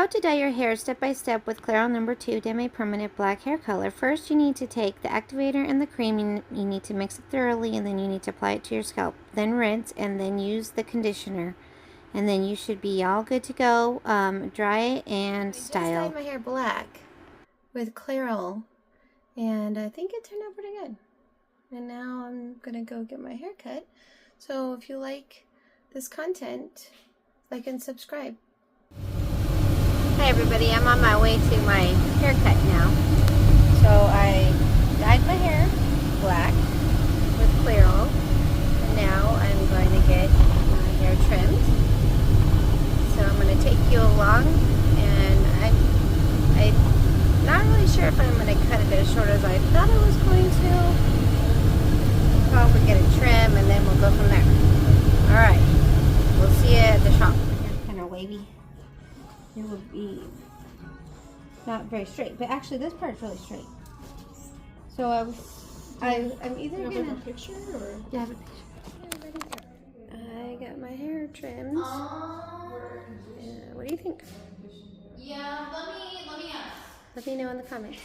How to dye your hair step by step with Clairol number 2 Demi-Permanent Black Hair Color. First, you need to take the activator and the cream. You need to mix it thoroughly, and then you need to apply it to your scalp. Then rinse, and then use the conditioner. And then you should be all good to go. Dry it and style. I just dyed my hair black with Clairol, and I think it turned out pretty good. And now I'm gonna go get my hair cut. So if you like this content, like and subscribe. Hi everybody, I'm on my way to my haircut now. So I dyed my hair black with Clairol, and now I'm going to get my hair trimmed. So I'm going to take you along, and I'm not really sure if I'm going to cut it as short as I thought I was going to. Probably get a trim, and then we'll go from there. Alright, we'll see you at the shop. My hair's kind of wavy. It would be not very straight, but actually this part's really straight. So I'm either gonna have a picture or yeah, I have a picture. I got my hair trimmed. What do you think? Yeah, let me ask. Let me know in the comments.